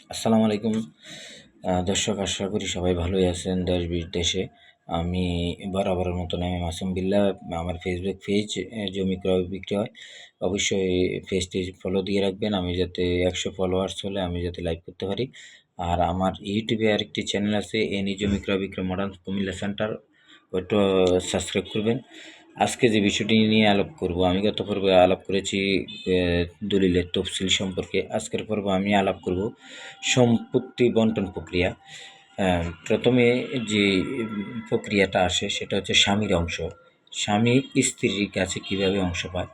আসসালামু আলাইকুম দর্শক, আশা করি সবাই ভালোই আছেন দেশ বিদেশে। আমি বরাবরের মতন আমি মাসুম বিল্লাহ। আমার ফেসবুক পেজ জমি ক্রয় বিক্রয়, অবশ্যই পেজটি ফলো দিয়ে রাখবেন, আমি যাতে 100 ফলোয়ার্স হলে আমি যাতে লাইভ করতে পারি। আর আমার ইউটিউবে আরেকটি চ্যানেল আছে, এনি জমি ক্রয় বিক্রয় মডার্ন কুমিল্লা সেন্টার, ওইটা সাবস্ক্রাইব করবেন। আজকে যে বিষয়টি নিয়ে আলাপ করব, আমি গত পর্বে আলাপ করেছি দলিলের তফসিল সম্পর্কে। আজকের পর্ব আমি আলাপ করব সম্পত্তি বন্টন প্রক্রিয়া। প্রথমে যে প্রক্রিয়াটা আসে সেটা হচ্ছে স্বামীর অংশ। স্বামী স্ত্রীর কাছে কীভাবে অংশ পায়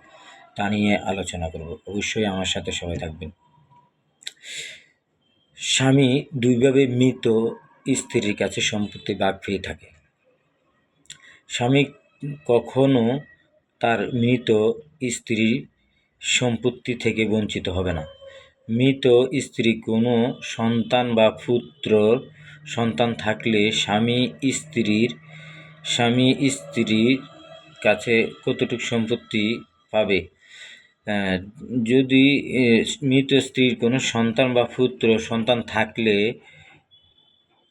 তা নিয়ে আলোচনা করব। অবশ্যই আমার সাথে সবাই থাকবেন। স্বামী দুইভাবে মৃত স্ত্রীর কাছে সম্পত্তি ভাগ পেয়ে থাকে। স্বামী কখনো তার মৃত স্ত্রীর সম্পত্তি থেকে বঞ্চিত হবে না। মৃত স্ত্রী কোনো সন্তান বা পুত্র সন্তান থাকলে স্বামী স্ত্রীর কাছে কতটুকু সম্পত্তি পাবে। যদি মৃত স্ত্রীর কোনো সন্তান বা পুত্র সন্তান থাকলে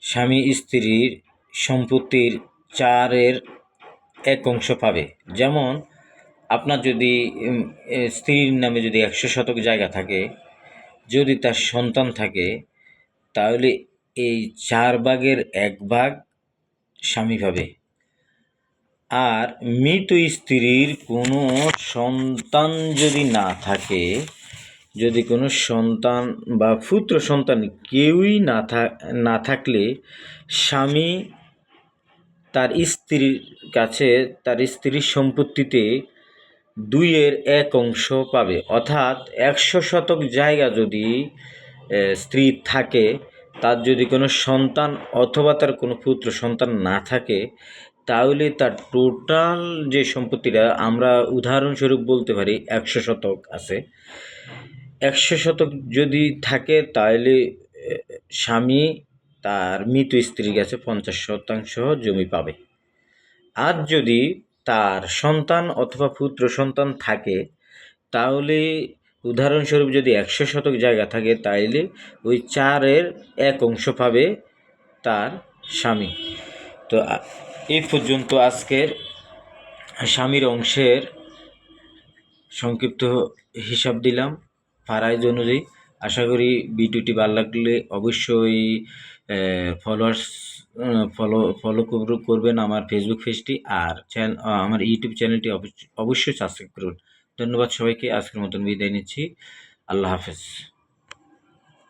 স্বামী স্ত্রীর সম্পত্তির 4/1 অংশ পাবে। যেমন আপনার যদি স্ত্রীর নামে যদি 100 শতক জায়গা থাকে, যদি তার সন্তান থাকে, তাহলে এই 4/1 স্বামী পাবে। আর মৃত স্ত্রীর কোনো সন্তান যদি না থাকে, যদি কোনো সন্তান বা পুত্র সন্তান কেউই না থাকলে স্বামী তার স্ত্রীর কাছে তার স্ত্রীর সম্পত্তিতে 2/1 অংশ পাবে। অর্থাৎ 100 শতক জায়গা যদি স্ত্রীর থাকে, তার যদি কোনো সন্তান অথবা তার কোনো পুত্র সন্তান না থাকে, তাহলে তার টোটাল যে সম্পত্তিটা, আমরা উদাহরণস্বরূপ বলতে পারি 100 শতক আছে। 100 শতক যদি থাকে, তাহলে স্বামী তার মৃত স্ত্রীর কাছে 50% জমি পাবে। আর যদি তার সন্তান অথবা পুত্র সন্তান থাকে, তাহলে উদাহরণস্বরূপ যদি 100 শতক জায়গা থাকে, তাইলে ওই 4/1 অংশ পাবে তার স্বামী। তো এই পর্যন্ত আজকের স্বামীর অংশের সংক্ষিপ্ত হিসাব দিলাম ফারাইজ অনুযায়ী। আশা করি ভিডিওটি ভালো লাগলে অবশ্যই ফলো করবেন আমার ফেসবুক পেজটি, আর আমার ইউটিউব চ্যানেলটি অবশ্যই সাবস্ক্রাইব করুন। ধন্যবাদ সবাইকে। আজকের মতন বিদায় নিচ্ছি। আল্লাহ হাফেজ।